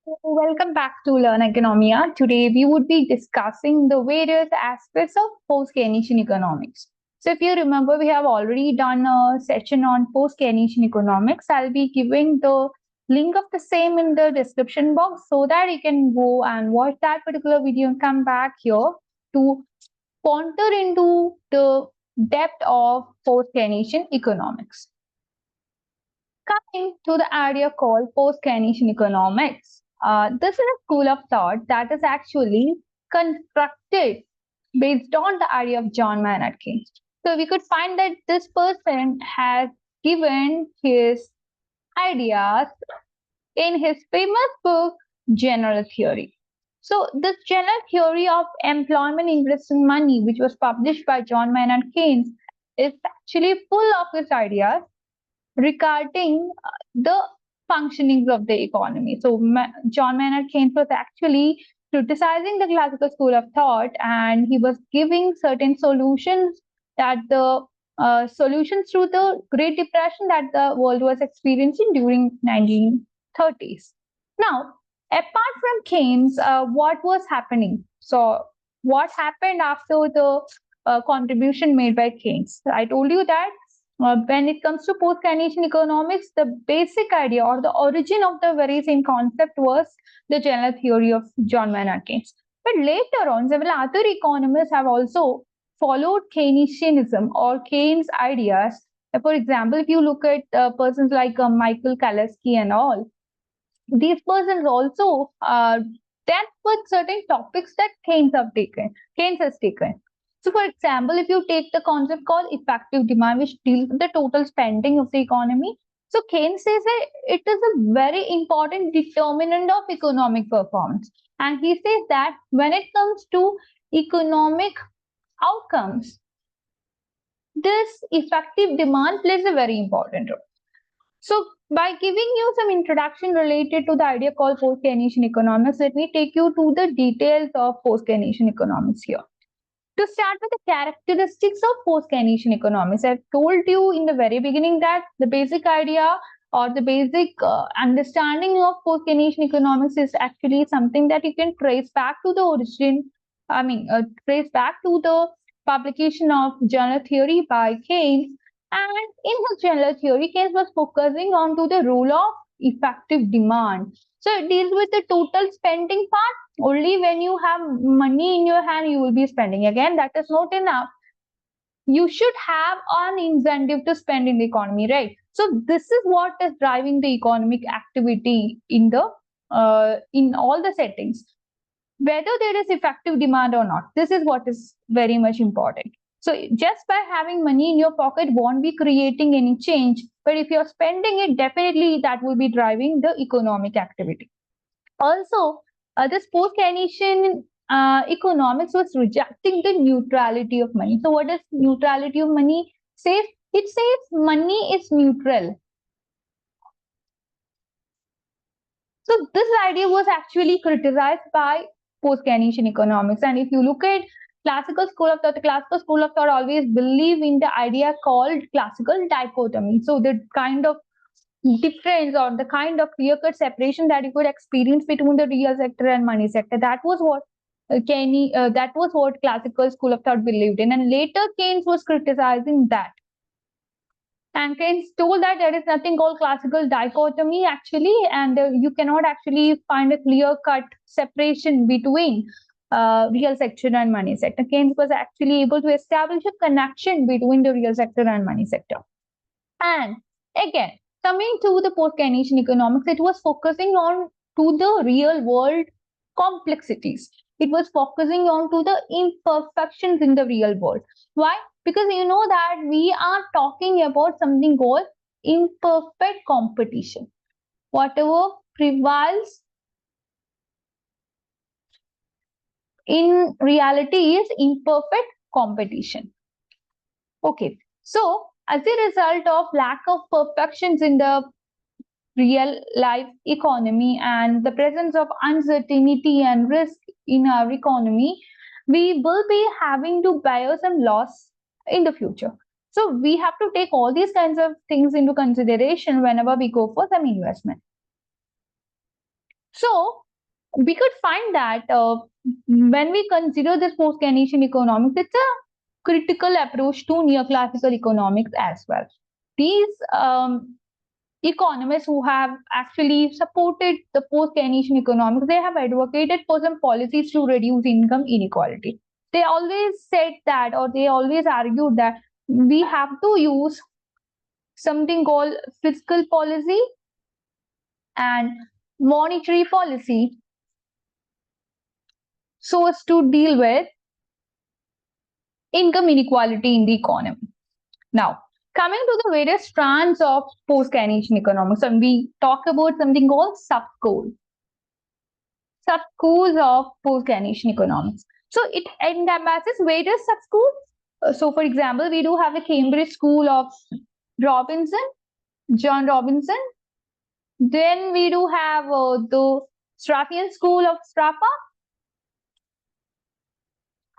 Welcome back to Learn Economia. Today we would be discussing the various aspects of post-Keynesian economics. So if you remember, we have already done a session on post-Keynesian economics. I'll be giving the link of the same in the description box so that you can go and watch that particular video and come back here to ponder into the depth of post-Keynesian economics. Coming to the idea called post-Keynesian economics. This is a school of thought that is actually constructed based on the idea of John Maynard Keynes. So we could find that this person has given his ideas in his famous book, General Theory. So this general theory of employment, interest, and money, which was published by John Maynard Keynes, is actually full of his ideas regarding the functionings of the economy. So John Maynard Keynes was actually criticizing the classical school of thought, and he was giving certain solutions that the solutions to the Great Depression that the world was experiencing during 1930s. Now, apart from Keynes, what was happening? So, what happened after the contribution made by Keynes? I told you that when it comes to post-Keynesian economics, the basic idea or the origin of the very same concept was the general theory of John Maynard Keynes. But later on, several other economists have also followed Keynesianism or Keynes ideas. For example, if you look at persons like Michael Kalasky and all, these persons also dealt with certain topics that Keynes has taken. So, for example, if you take the concept called effective demand, which deals with the total spending of the economy, so Keynes says that it is a very important determinant of economic performance. And he says that when it comes to economic outcomes, this effective demand plays a very important role. So, by giving you some introduction related to the idea called post-Keynesian economics, let me take you to the details of post-Keynesian economics here. To start with the characteristics of post-Keynesian economics, I've told you in the very beginning that the basic idea or the basic understanding of post-Keynesian economics is actually something that you can trace back to the origin, trace back to the publication of general theory by Keynes. And in his general theory, Keynes was focusing on to the role of effective demand. So it deals with the total spending part. Only when you have money in your hand, you will be spending. Again, that is not enough. You should have an incentive to spend in the economy, right? So this is what is driving the economic activity in the in all the settings. Whether there is effective demand or not, this is what is very much important. So just by having money in your pocket won't be creating any change, but if you're spending it, definitely that will be driving the economic activity. Also, this post-Keynesian economics was rejecting the neutrality of money. So what does neutrality of money say? It says money is neutral. So this idea was actually criticized by post-Keynesian economics. And if you look at classical school of thought, the classical school of thought always believe in the idea called classical dichotomy. So the kind of difference or the kind of clear-cut separation that you could experience between the real sector and money sector, that was what that was what classical school of thought believed in. And later Keynes was criticizing that. And Keynes told that there is nothing called classical dichotomy actually, and you cannot actually find a clear-cut separation between real sector and money sector. Keynes was actually able to establish a connection between the real sector and money sector. And again, coming to the post-Keynesian economics, it was focusing on to the real world complexities. It was focusing on to the imperfections in the real world. Why? Because you know that we are talking about something called imperfect competition. Whatever prevails in reality is imperfect competition. Okay, so as a result of lack of perfections in the real life economy and the presence of uncertainty and risk in our economy, we will be having to bear some loss in the future. So we have to take all these kinds of things into consideration whenever we go for some investment. So we could find that when we consider this post-Keynesian economics, it's a critical approach to neoclassical economics as well. These economists who have actually supported the post-Keynesian economics, they have advocated for some policies to reduce income inequality. They always said that, or they always argued that we have to use something called fiscal policy and monetary policy so as to deal with income inequality in the economy. Now, coming to the various strands of post-Keynesian economics, and we talk about something called sub-schools of post-Keynesian economics. So it encompasses various sub-schools. So, for example, we do have a Cambridge School of Robinson, John Robinson. Then we do have the Straffian School of Straffa,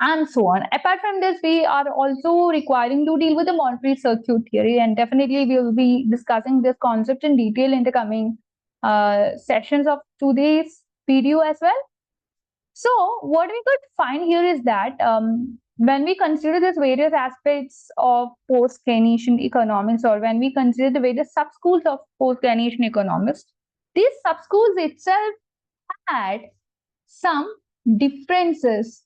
and so on. Apart from this, we are also requiring to deal with the monetary circuit theory, and definitely we will be discussing this concept in detail in the coming sessions of today's video as well. So what we could find here is that when we consider these various aspects of post-Keynesian economics, or when we consider the various sub-schools of post-Keynesian economics, these sub-schools itself had some differences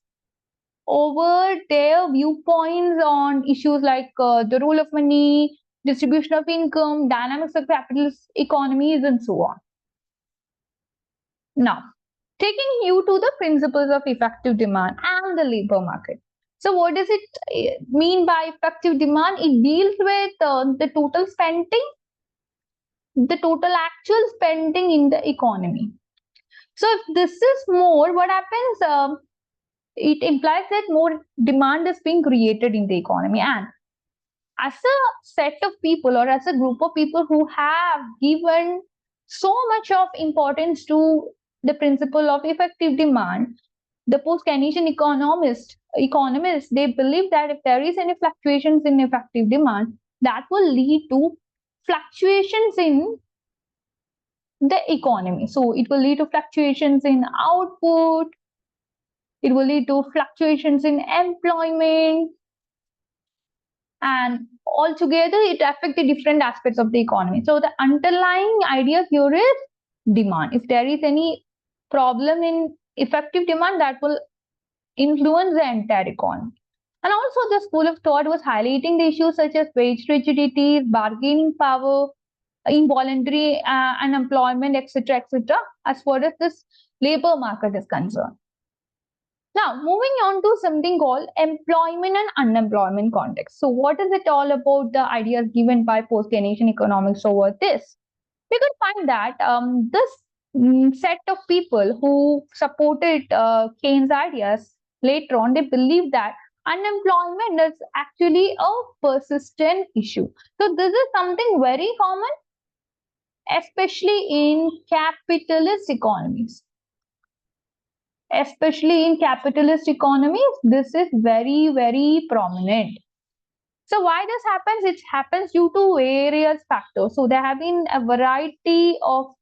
over their viewpoints on issues like the role of money, distribution of income, dynamics of capitalist economies, and so on. Now, taking you to the principles of effective demand and the labor market. So what does it mean by effective demand? It deals with the total spending, the total actual spending in the economy. So if this is more, what happens? It implies that more demand is being created in the economy, and as a set of people, or as a group of people who have given so much of importance to the principle of effective demand, the post-Keynesian economists, they believe that if there is any fluctuations in effective demand, that will lead to fluctuations in the economy. So it will lead to fluctuations in output, it will lead to fluctuations in employment, and altogether it affects the different aspects of the economy. So the underlying idea here is demand. If there is any problem in effective demand, that will influence the entire economy. And also the school of thought was highlighting the issues such as wage rigidity, bargaining power, involuntary unemployment, etc., as far as this labor market is concerned. Now, moving on to something called employment and unemployment context. So what is it all about, the ideas given by post-Keynesian economics over this? We could find that this set of people who supported Keynes' ideas later on, they believe that unemployment is actually a persistent issue. So this is something very common, especially in capitalist economies. Especially in capitalist economies, this is very, very prominent. So why this happens? It happens due to various factors. So there have been a variety of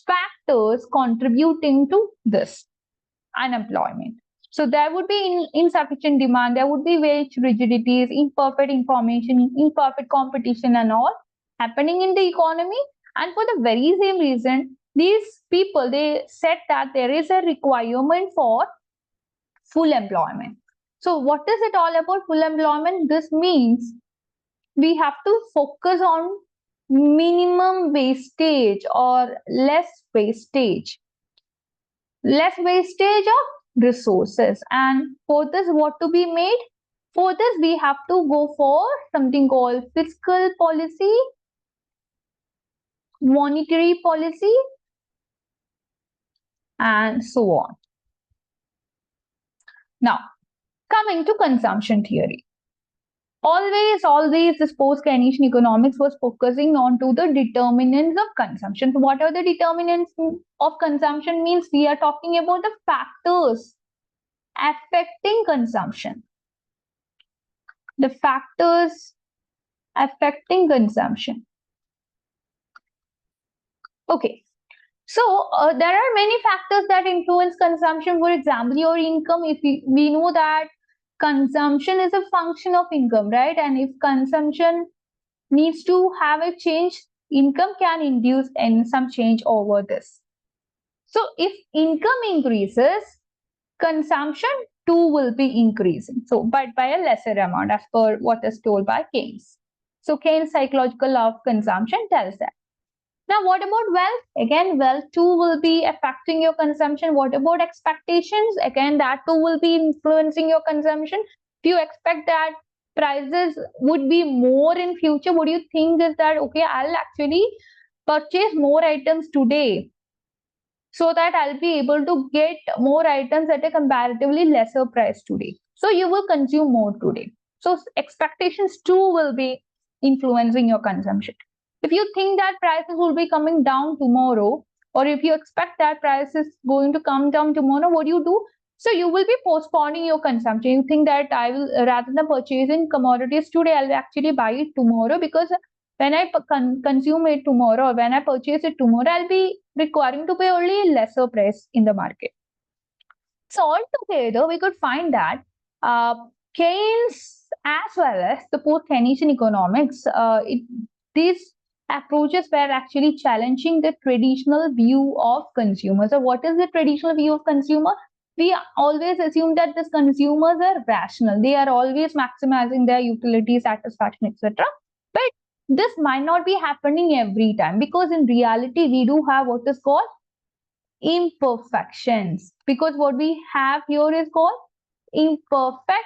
factors contributing to this unemployment. So there would be insufficient demand, there would be wage rigidities, imperfect information, imperfect competition and all happening in the economy. And for the very same reason, these people, they said that there is a requirement for full employment. So what is it all about full employment? This means we have to focus on minimum wastage or less wastage of resources. And for this, what to be made? For this, we have to go for something called fiscal policy, monetary policy, and so on. Now, coming to consumption theory. Always, this post-Keynesian economics was focusing on to the determinants of consumption. So what are the determinants of consumption? Means we are talking about the factors affecting consumption. The factors affecting consumption. Okay. So there are many factors that influence consumption. For example, your income. If we know that consumption is a function of income, right? And if consumption needs to have a change, income can induce some change over this. So if income increases, consumption too will be increasing. So, but by a lesser amount, as per what is told by Keynes. So Keynes' psychological law of consumption tells that. Now, what about wealth? Again, wealth too will be affecting your consumption. What about expectations? Again, that too will be influencing your consumption. If you expect that prices would be more in future, what do you think is that, okay, I'll actually purchase more items today so that I'll be able to get more items at a comparatively lesser price today. So you will consume more today. So expectations too will be influencing your consumption. If you think that prices will be coming down tomorrow, or if you expect that price is going to come down tomorrow, what do you do? So you will be postponing your consumption. You think that I will, rather than purchasing commodities today, I'll actually buy it tomorrow, because when I consume it tomorrow or when I purchase it tomorrow, I'll be requiring to pay only lesser price in the market. So altogether, we could find that uh, Keynes as well as the post-Keynesian economics, these approaches were actually challenging the traditional view of consumers. So what is the traditional view of consumer? We always assume that these consumers are rational. They are always maximizing their utility, satisfaction, etc. But this might not be happening every time, because in reality, we do have what is called imperfections, because what we have here is called imperfect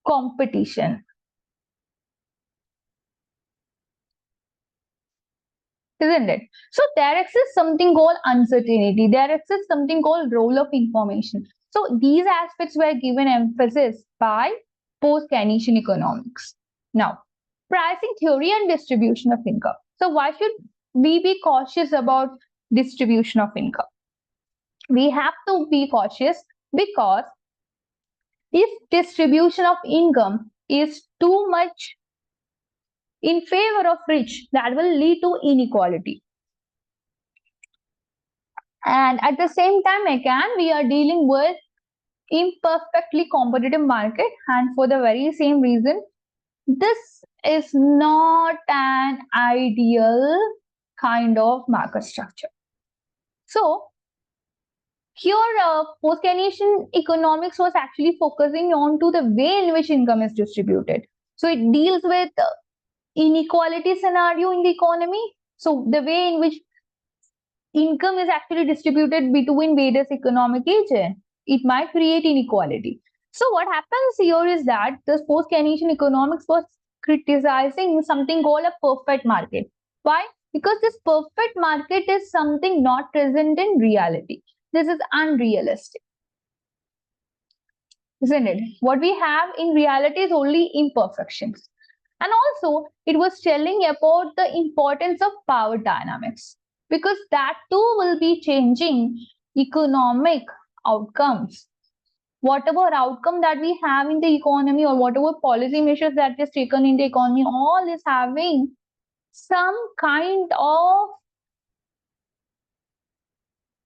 competition, isn't it? So there exists something called uncertainty, there exists something called role of information. So these aspects were given emphasis by post-Keynesian economics. Now, pricing theory and distribution of income. So why should we be cautious about distribution of income? We have to be cautious because if distribution of income is too much in favor of rich, that will lead to inequality. And at the same time, again, we are dealing with imperfectly competitive market, and for the very same reason, this is not an ideal kind of market structure. So here, post-Keynesian economics was actually focusing on to the way in which income is distributed. So it deals with inequality scenario in the economy. So the way in which income is actually distributed between various economic agents, it might create inequality. So what happens here is that the post-Keynesian economics was criticizing something called a perfect market. Why? Because this perfect market is something not present in reality. This is unrealistic, isn't it? What we have in reality is only imperfections. And also, it was telling about the importance of power dynamics, because that too will be changing economic outcomes. Whatever outcome that we have in the economy, or whatever policy measures that is taken in the economy, all is having some kind of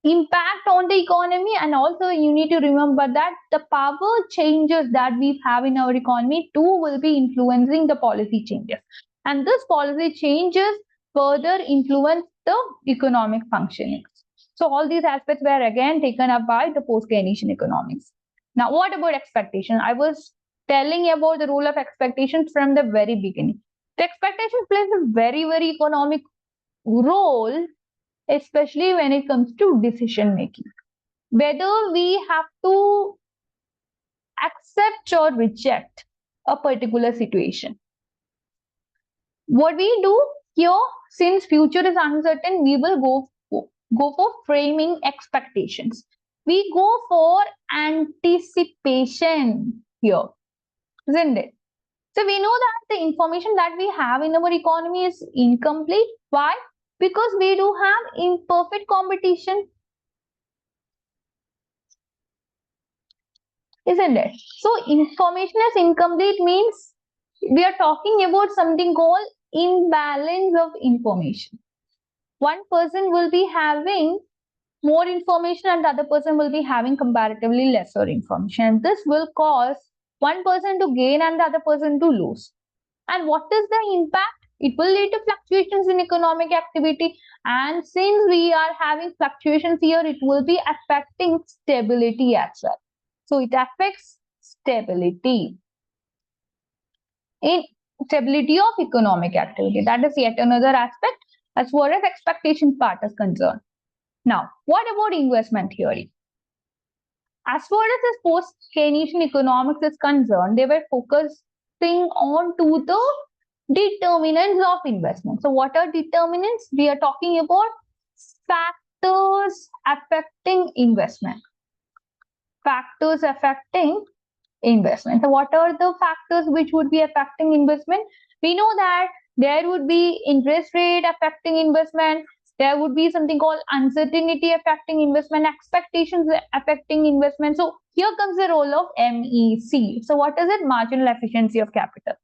impact on the economy. And also you need to remember that the power changes that we have in our economy too will be influencing the policy changes, and this policy changes further influence the economic functioning. So all these aspects were again taken up by the post-Keynesian economics. Now what about expectation? I was telling about the role of expectations from the very beginning. The expectation plays a very economic role, especially when it comes to decision making. Whether we have to accept or reject a particular situation. What we do here, since future is uncertain, we will go for framing expectations. We go for anticipation here, isn't it? So we know that the information that we have in our economy is incomplete. Why? Because we do have imperfect competition, isn't it? So information is incomplete means we are talking about something called imbalance of information. one person will be having more information and the other person will be having comparatively lesser information. And this will cause one person to gain and the other person to lose. And what is the impact? It will lead to fluctuations in economic activity. And since we are having fluctuations here, it will be affecting stability as well. So it affects stability. In stability of economic activity. That is yet another aspect as far as expectation part is concerned. Now, what about investment theory? As far as this post-Keynesian economics is concerned, they were focusing on to the determinants of investment. So what are determinants? We are talking about factors affecting investment. Factors affecting investment. So what are the factors which would be affecting investment? We know that there would be interest rate affecting investment. There would be something called uncertainty affecting investment, expectations affecting investment. So here comes the role of MEC. So what is it? Marginal efficiency of capital.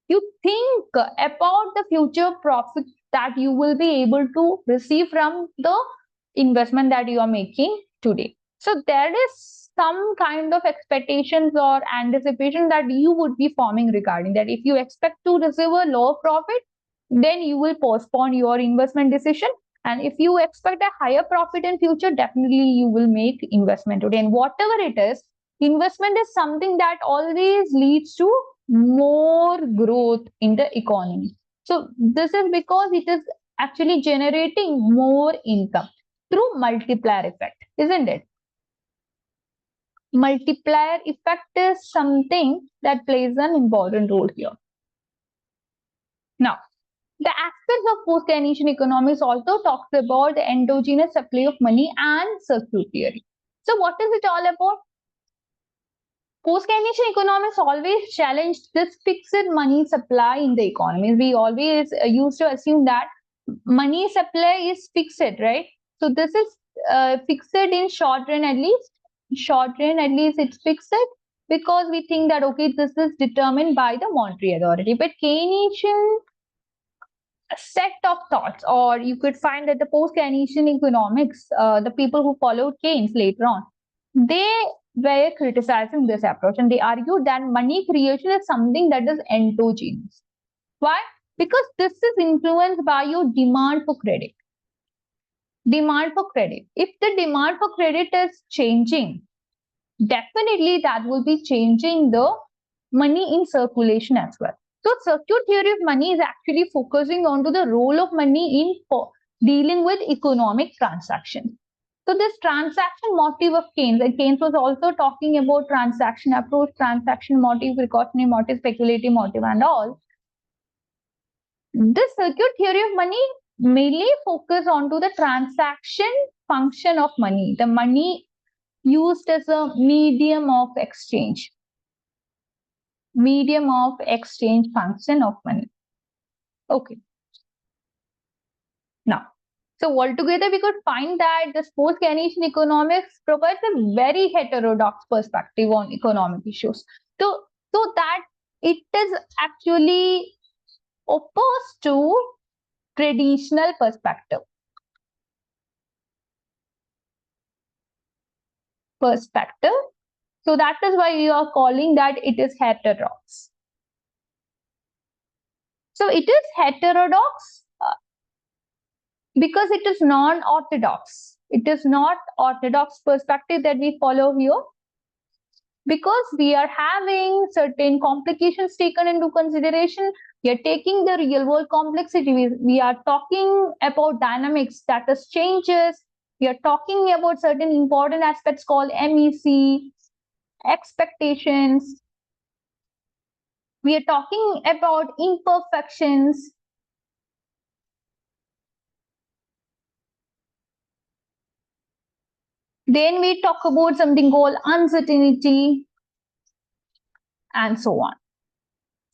You think about the future profit that you will be able to receive from the investment that you are making today. So there is some kind of expectations or anticipation that you would be forming regarding that. If you expect to receive a lower profit, then you will postpone your investment decision. And if you expect a higher profit in future, definitely you will make investment today. And whatever it is, investment is something that always leads to more growth in the economy. So this is because it is actually generating more income through multiplier effect, isn't it? Multiplier effect is something that plays an important role here. Now, the aspects of post-Keynesian economics also talks about the endogenous supply of money and circuit theory. So what is it all about? Post-Keynesian economics always challenged this fixed money supply in the economy. We always used to assume that money supply is fixed, right? So this is fixed in short run at least. Short run at least it's fixed because we think that okay, this is determined by the monetary authority. But Keynesian set of thoughts, or you could find that the post-Keynesian economics, the people who followed Keynes later on, they were criticizing this approach and they argued that money creation is something that is endogenous. Why? Because this is influenced by your demand for credit. Demand for credit. If the demand for credit is changing, definitely that will be changing the money in circulation as well. So circuit theory of money is actually focusing on to the role of money in dealing with economic transactions. So this transaction motive of Keynes, and Keynes was also talking about transaction approach, transaction motive, precautionary motive, speculative motive and all. This circuit theory of money mainly focus onto the transaction function of money, the money used as a medium of exchange. Medium of exchange function of money. Okay. Now, so altogether we could find that this post-Keynesian economics provides a very heterodox perspective on economic issues. So that it is actually opposed to traditional perspective. So that is why we are calling that it is heterodox. So it is heterodox because it is non-orthodox. It is not orthodox perspective that we follow here. Because we are having certain complications taken into consideration, we are taking the real world complexity. We are talking about dynamics, that is changes. We are talking about certain important aspects called MEC, expectations. We are talking about imperfections. Then we talk about something called uncertainty and so on.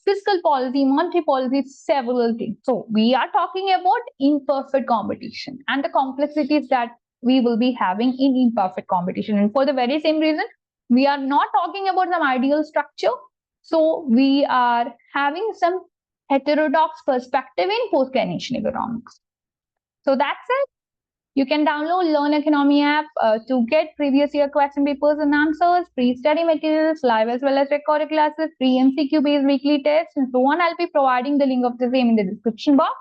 Fiscal policy, monetary policy, several things. So we are talking about imperfect competition and the complexities that we will be having in imperfect competition. And for the very same reason, we are not talking about some ideal structure. So we are having some heterodox perspective in post-Keynesian economics. So that's it. You can download Learn Economy app to get previous year question papers and answers, free study materials, live as well as recorded classes, free MCQ based weekly tests, and so on. I'll be providing the link of the same in the description box.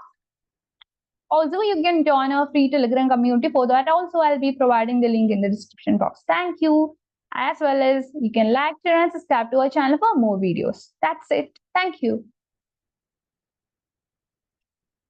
Also, you can join our free Telegram community. For that, also, I'll be providing the link in the description box. Thank you. As well as you can like, share, and subscribe to our channel for more videos. That's it. Thank you.